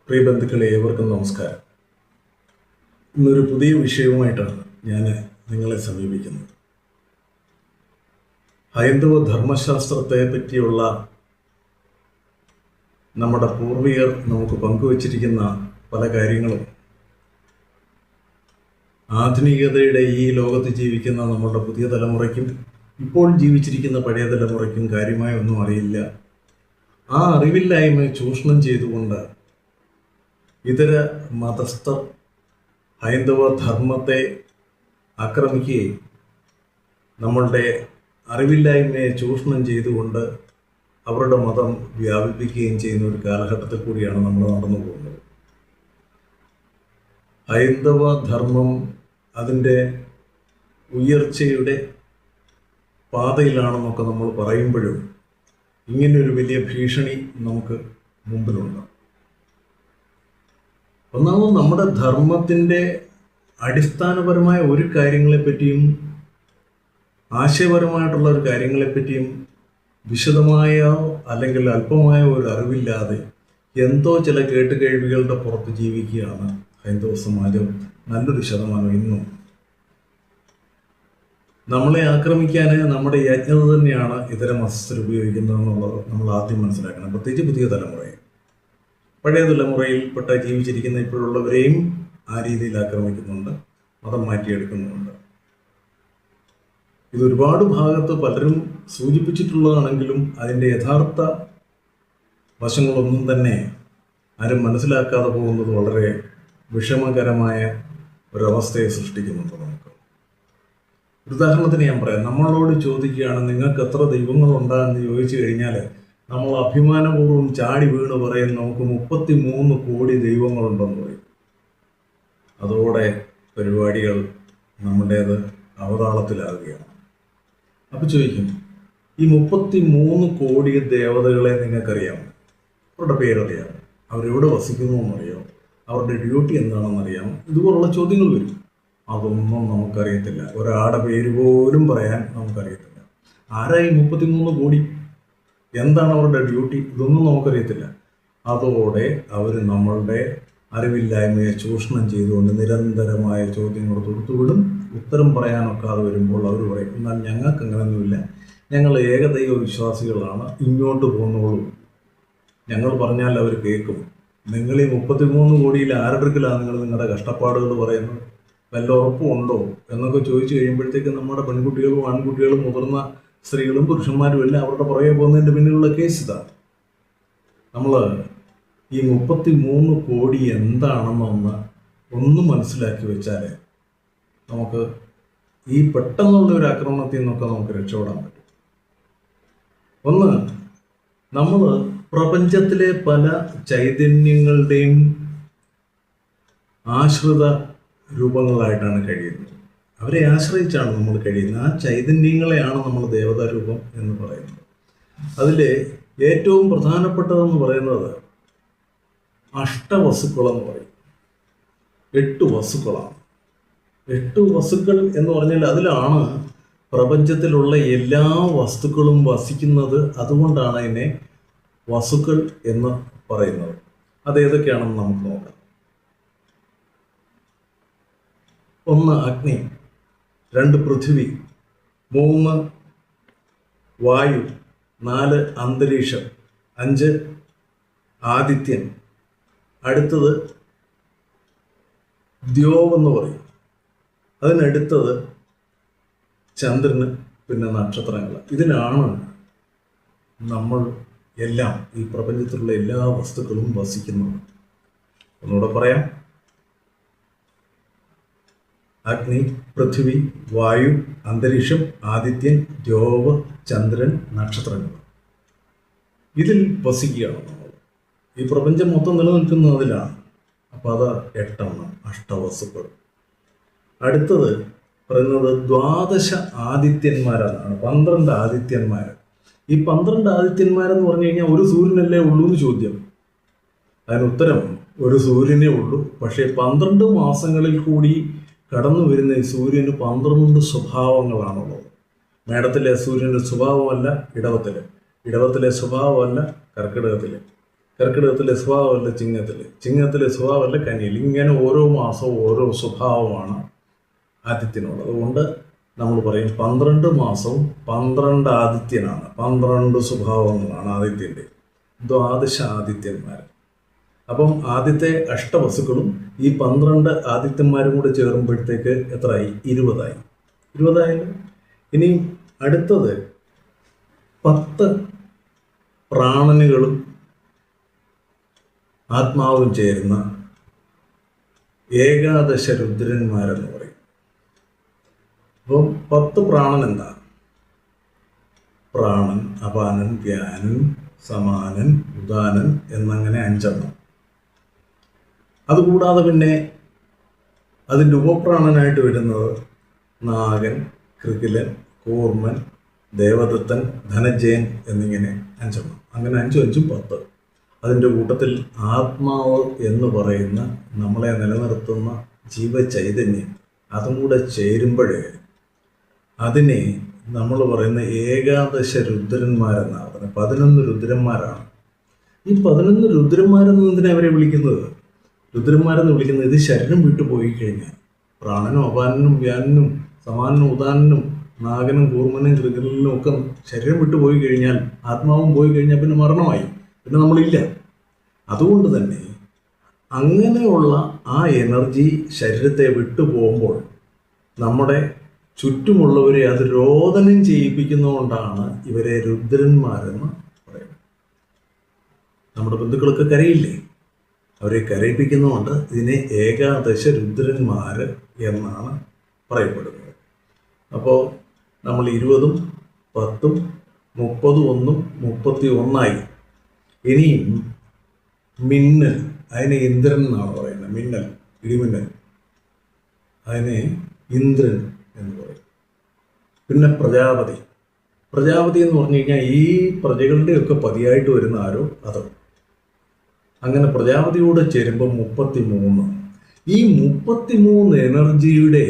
പ്രിയ ബന്ധുക്കളെ, ഏവർക്കും നമസ്കാരം. ഇന്നൊരു പുതിയ വിഷയവുമായിട്ടാണ് ഞാൻ നിങ്ങളെ സമീപിക്കുന്നത്. ഹൈന്ദവ ധർമ്മശാസ്ത്രത്തെ പറ്റിയുള്ള നമ്മുടെ പൂർവികർ നമുക്ക് പങ്കുവച്ചിരിക്കുന്ന പല കാര്യങ്ങളും ആധുനികതയുടെ ഈ ലോകത്ത് ജീവിക്കുന്ന നമ്മുടെ പുതിയ തലമുറയ്ക്കും ഇപ്പോൾ ജീവിച്ചിരിക്കുന്ന പഴയ തലമുറയ്ക്കും കാര്യമായി ഒന്നും അറിയില്ല. ആ അറിവില്ലായ്മ ചൂഷണം ചെയ്തുകൊണ്ട് ഇതര മതസ്ഥർ ഹൈന്ദവ ധർമ്മത്തെ ആക്രമിക്കുകയും നമ്മളുടെ അറിവില്ലായ്മയെ ചൂഷണം ചെയ്തുകൊണ്ട് അവരുടെ മതം വ്യാപിപ്പിക്കുകയും ചെയ്യുന്ന ഒരു കാലഘട്ടത്തിൽ കൂടിയാണ് നമ്മൾ നടന്നു പോകുന്നത്. ഹൈന്ദവ ധർമ്മം അതിൻ്റെ ഉയർച്ചയുടെ പാതയിലാണെന്നൊക്കെ നമ്മൾ പറയുമ്പോഴും ഇങ്ങനൊരു വലിയ ഭീഷണി നമുക്ക് മുമ്പിലുണ്ട്. ഒന്നാമത്, നമ്മുടെ ധർമ്മത്തിൻ്റെ അടിസ്ഥാനപരമായ ഒരു കാര്യങ്ങളെപ്പറ്റിയും ആശയപരമായിട്ടുള്ള ഒരു കാര്യങ്ങളെപ്പറ്റിയും വിശദമായോ അല്ലെങ്കിൽ അല്പമായോ ഒരു അറിവില്ലാതെ എന്തോ ചില കേട്ടുകേഴ്വികളുടെ പുറത്ത് ജീവിക്കുകയാണ് ഹൈന്ദവ സമാജം നല്ലൊരു ശതമാനം ഇന്നും. നമ്മളെ ആക്രമിക്കാൻ നമ്മുടെ യജ്ഞത തന്നെയാണ് ഇതര മതസ്ഥർ ഉപയോഗിക്കുന്നതെന്നുള്ളത് നമ്മൾ ആദ്യം മനസ്സിലാക്കണം. പ്രത്യേകിച്ച് പുതിയ തലമുറയെ. പഴയ തലമുറയിൽപ്പെട്ട ജീവിച്ചിരിക്കുന്ന ഇപ്പോഴുള്ളവരെയും ആ രീതിയിൽ ആക്രമിക്കുന്നുണ്ട്, മതം മാറ്റിയെടുക്കുന്നുണ്ട്. ഇത് ഒരുപാട് ഭാഗത്ത് പലരും സൂചിപ്പിച്ചിട്ടുള്ളതാണെങ്കിലും അതിൻ്റെ യഥാർത്ഥ വശങ്ങളൊന്നും തന്നെ ആരും മനസ്സിലാക്കാതെ പോകുന്നത് വളരെ വിഷമകരമായ ഒരവസ്ഥയെ സൃഷ്ടിക്കുന്നുണ്ട് നമുക്ക്. ഒരു ഉദാഹരണത്തിന് ഞാൻ പറയാം. നമ്മളോട് ചോദിക്കുകയാണ്, നിങ്ങൾക്ക് എത്ര ദൈവങ്ങളുണ്ടാകുമെന്ന് ചോദിച്ചു കഴിഞ്ഞാൽ നമ്മൾ അഭിമാനപൂർവ്വം ചാടി വീണ് പറയും, നമുക്ക് 33 കോടി ദൈവങ്ങളുണ്ടെന്ന് പറയും. അതോടെ പരിപാടികൾ നമ്മുടേത് അവതാളത്തിലാകുകയാണ്. അപ്പോൾ ചോദിക്കും, ഈ 33 കോടി ദേവതകളെ നിങ്ങൾക്കറിയാമോ? അവരുടെ പേരറിയാമോ? അവരെവിടെ വസിക്കുന്നു എന്നറിയാമോ? അവരുടെ ഡ്യൂട്ടി എന്താണെന്നറിയാമോ? ഇതുപോലുള്ള ചോദ്യങ്ങൾ വരും. അതൊന്നും നമുക്കറിയത്തില്ല. ഒരാളുടെ പേര് പോലും പറയാൻ നമുക്കറിയത്തില്ല. ആരായി 33 കോടി? എന്താണ് അവരുടെ ഡ്യൂട്ടി? ഇതൊന്നും നമുക്കറിയത്തില്ല. അതോടെ അവർ നമ്മളുടെ അറിവില്ലായ്മയെ ചൂഷണം ചെയ്തുകൊണ്ട് നിരന്തരമായ ചോദ്യങ്ങൾ തൊടുത്തുവിടും. ഉത്തരം പറയാനൊക്കാതെ വരുമ്പോൾ അവർ പറയും, എന്നാൽ ഞങ്ങൾക്ക് അങ്ങനെയൊന്നുമില്ല, ഞങ്ങൾ ഏകദൈവ വിശ്വാസികളാണ്, ഇങ്ങോട്ട് പോന്നോളൂ. ഞങ്ങൾ പറഞ്ഞാൽ അവർ കേൾക്കും. നിങ്ങൾ ഈ 33 കോടിയിൽ ആരുടെക്കിലാണ് നിങ്ങൾ നിങ്ങളുടെ കഷ്ടപ്പാടുകൾ പറയുന്നത്? വല്ല ഉറപ്പുണ്ടോ എന്നൊക്കെ ചോദിച്ചു കഴിയുമ്പോഴത്തേക്ക് നമ്മുടെ പെൺകുട്ടികളും ആൺകുട്ടികളും മുതിർന്ന സ്ത്രീകളും പുരുഷന്മാരും എല്ലാം അവരുടെ പുറകെ പോകുന്നതിൻ്റെ പിന്നിലുള്ള കേസ് ഇതാണ്. നമ്മൾ ഈ 33 കോടി എന്താണെന്നൊന്ന് മനസ്സിലാക്കി വെച്ചാൽ നമുക്ക് ഈ പെട്ടെന്നുള്ള ഒരു ആക്രമണത്തിൽ നിന്നൊക്കെ നമുക്ക് രക്ഷപ്പെടാൻ പറ്റും. ഒന്ന്, നമ്മൾ പ്രപഞ്ചത്തിലെ പല ചൈതന്യങ്ങളുടെയും ആശ്രിത രൂപങ്ങളായിട്ടാണ് കഴിയുന്നത്. അവരെ ആശ്രയിച്ചാണ് നമ്മൾ കഴിയുന്നത്. ആ ചൈതന്യങ്ങളെയാണ് നമ്മൾ ദേവതാരൂപം എന്ന് പറയുന്നത്. അതിൽ ഏറ്റവും പ്രധാനപ്പെട്ടതെന്ന് പറയുന്നത് അഷ്ടവസ്തുക്കളെന്ന് പറയും. 8 വസ്തുക്കളാണ്. 8 വസ്തുക്കൾ എന്ന് പറഞ്ഞാൽ അതിലാണ് പ്രപഞ്ചത്തിലുള്ള എല്ലാ വസ്തുക്കളും വസിക്കുന്നത്. അതുകൊണ്ടാണ് അതിനെ വസ്തുക്കൾ എന്ന് പറയുന്നത്. അതേതൊക്കെയാണെന്ന് നമുക്ക് നോക്കാം. 1 അഗ്നി, 2 പൃഥ്വി, 3 വായു, 4 അന്തരീക്ഷം, 5 ആദിത്യൻ, അടുത്തത് ദ്യോവെന്ന് പറയും, അതിനടുത്തത് ചന്ദ്രന്, പിന്നെ നക്ഷത്രങ്ങൾ. ഇതിലാണ് നമ്മൾ എല്ലാം, ഈ പ്രപഞ്ചത്തിലുള്ള എല്ലാ വസ്തുക്കളും വസിക്കുന്നത്. ഒന്നുകൂടെ പറയാം. അഗ്നി, പൃഥ്വി, വായു, അന്തരീക്ഷം, ആദിത്യൻ, ദ്യോവ്, ചന്ദ്രൻ, നക്ഷത്രങ്ങൾ. ഇതിൽ വസിക്കുകയാണ് നമ്മൾ. ഈ പ്രപഞ്ചം മൊത്തം നിലനിൽക്കുന്നത് അതിലാണ്. അപ്പോൾ അത് 8 അഷ്ടവസ്തുക്കൾ. അടുത്തത് പറയുന്നത് 12 ആദിത്യന്മാരെന്നാണ്. 12 ആദിത്യന്മാർ. ഈ 12 ആദിത്യന്മാരെന്ന് പറഞ്ഞു കഴിഞ്ഞാൽ ഒരു സൂര്യനല്ലേ ഉള്ളൂ എന്ന് ചോദ്യം. അതിന് ഉത്തരം ഒരു സൂര്യനേ ഉള്ളൂ. പക്ഷേ 12 മാസങ്ങളിൽ കൂടി കടന്നു വരുന്ന ഈ സൂര്യന് 12 സ്വഭാവങ്ങളാണുള്ളത്. മേടത്തിലെ സൂര്യൻ്റെ സ്വഭാവമല്ല ഇടവത്തിലെ, ഇടവത്തിലെ സ്വഭാവമല്ല കർക്കിടകത്തിലെ, കർക്കിടകത്തിലെ സ്വഭാവമല്ല ചിങ്ങത്തിലെ സ്വഭാവമല്ല കന്നിയിൽ. ഇങ്ങനെ ഓരോ മാസവും ഓരോ സ്വഭാവമാണ് ആദിത്യനുള്ളത്. അതുകൊണ്ട് നമ്മൾ പറയും 12 മാസവും 12 ആദിത്യനാണ്, 12 സ്വഭാവങ്ങളാണ് ആദിത്യൻ്റെ, ദ്വാദശ ആദിത്യന്മാർ. അപ്പം ആദ്യത്തെ അഷ്ടവസുക്കളും ഈ 12 ആദിത്യന്മാരും കൂടെ ചേരുമ്പോഴത്തേക്ക് എത്രയായി? 20ആയി. ഇനി അടുത്തത് 10 പ്രാണനുകളും ആത്മാവും ചേരുന്ന ഏകാദശ രുദ്രന്മാരെന്ന് പറയും. അപ്പം 10 പ്രാണൻ എന്താ? പ്രാണൻ, അപാനൻ, വ്യാനൻ, സമാനൻ, ഉദാനൻ എന്നങ്ങനെ 5 എണ്ണം. അതുകൂടാതെ പിന്നെ അതിൻ്റെ ഉപപ്രാണനായിട്ട് വരുന്നത് നാഗൻ, കൃകിലൻ, കൂർമൻ, ദേവദത്തൻ, ധനജയൻ എന്നിങ്ങനെ 5 എണ്ണം. അങ്ങനെ 5 5 10. അതിൻ്റെ കൂട്ടത്തിൽ ആത്മാവ് എന്ന് പറയുന്ന നമ്മളെ നിലനിർത്തുന്ന ജീവചൈതന്യം അതും കൂടെ ചേരുമ്പോഴേ അതിനെ നമ്മൾ പറയുന്ന ഏകാദശ രുദ്രന്മാരെന്നാണ് പറയുന്നത്. 11 രുദ്രന്മാരാണ്. ഈ 11 രുദ്രന്മാരെന്ന് എന്തിനാണ് അവരെ വിളിക്കുന്നത്? രുദ്രന്മാരെന്ന് വിളിക്കുന്നത് ഇത് ശരീരം വിട്ടു പോയി കഴിഞ്ഞാൽ, പ്രാണനും അപാനനും വ്യാനനും സമാനനും ഉദാനനും നാഗനും കൂർമനും കൃകലിനും ഒക്കെ ശരീരം വിട്ടു പോയി കഴിഞ്ഞാൽ, ആത്മാവും പോയി കഴിഞ്ഞാൽ പിന്നെ മരണമായി, പിന്നെ നമ്മളില്ല. അതുകൊണ്ട് തന്നെ അങ്ങനെയുള്ള ആ എനർജി ശരീരത്തെ വിട്ടു പോകുമ്പോൾ നമ്മുടെ ചുറ്റുമുള്ളവരെ അത് രോദനം ചെയ്യിപ്പിക്കുന്നതുകൊണ്ടാണ് ഇവരെ രുദ്രന്മാരെന്ന് പറയുന്നത്. നമ്മുടെ ബന്ധുക്കളൊക്കെ കരയില്ലേ? അവരെ കരയിപ്പിക്കുന്നതുകൊണ്ട് ഇതിനെ ഏകാദശ രുദ്രന്മാർ എന്നാണ് പറയപ്പെടുന്നത്. അപ്പോൾ നമ്മൾ 20ഉം 10ഉം 31ഉം 31ആയി. ഇനിയും മിന്നൽ, അതിനെ ഇന്ദ്രൻ എന്നാണ് പറയുന്നത്. മിന്നൽ, ഇടിമിന്നൽ, അതിനെ ഇന്ദ്രൻ എന്ന് പറയും. പിന്നെ പ്രജാപതി എന്ന് പറഞ്ഞു കഴിഞ്ഞാൽ ഈ പ്രജകളുടെയൊക്കെ പതിയായിട്ട് വരുന്ന ആരോ അത്. അങ്ങനെ പ്രജാപതിയോട് ചേരുമ്പോൾ 33. ഈ 33 എനർജിയുടെ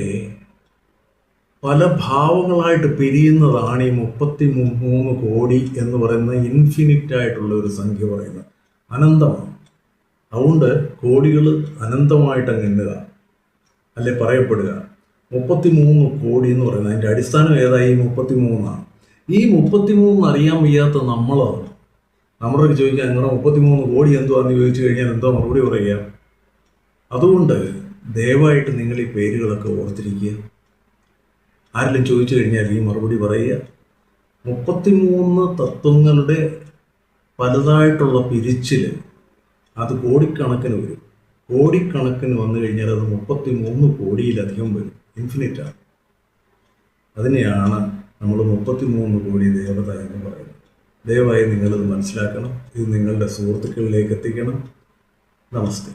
പല ഭാവങ്ങളായിട്ട് പിരിയുന്നതാണ് ഈ 33 കോടി എന്ന് പറയുന്ന ഇൻഫിനിറ്റ് ആയിട്ടുള്ള ഒരു സംഖ്യ പറയുന്നത്. അനന്തമാണ്. അതുകൊണ്ട് കോടികൾ അനന്തമായിട്ട് അങ്ങ് എണ്ണുക, അല്ലെ പറയപ്പെടുക. 33 കോടി എന്ന് പറയുന്നത് അതിൻ്റെ അടിസ്ഥാനം ഏതായി? 33 ഈ 33 അറിയാൻ വയ്യാത്ത നമ്മളൊക്കെ ചോദിക്കാൻ നിങ്ങളുടെ 33 കോടി എന്തുവാന്ന് ചോദിച്ചു കഴിഞ്ഞാൽ എന്തോ മറുപടി പറയുക. അതുകൊണ്ട് ദയവായിട്ട് നിങ്ങൾ ഈ പേരുകളൊക്കെ ഓർത്തിരിക്കുക. ആരെങ്കിലും ചോദിച്ചു കഴിഞ്ഞാൽ ഈ മറുപടി പറയുക. 33 തത്വങ്ങളുടെ പലതായിട്ടുള്ള പിരിച്ചിൽ അത് കോടിക്കണക്കിന് വരും. കോടിക്കണക്കിന് വന്നു കഴിഞ്ഞാൽ അത് 33 കോടിയിലധികം വരും. ഇൻഫിനിറ്റാണ്. അതിനെയാണ് നമ്മൾ 33 കോടി ദേവത എന്ന് പറയുന്നത്. ദയവായി നിങ്ങളിത് മനസ്സിലാക്കണം. ഇത് നിങ്ങളുടെ സുഹൃത്തുക്കളിലേക്ക് എത്തിക്കണം. നമസ്തേ.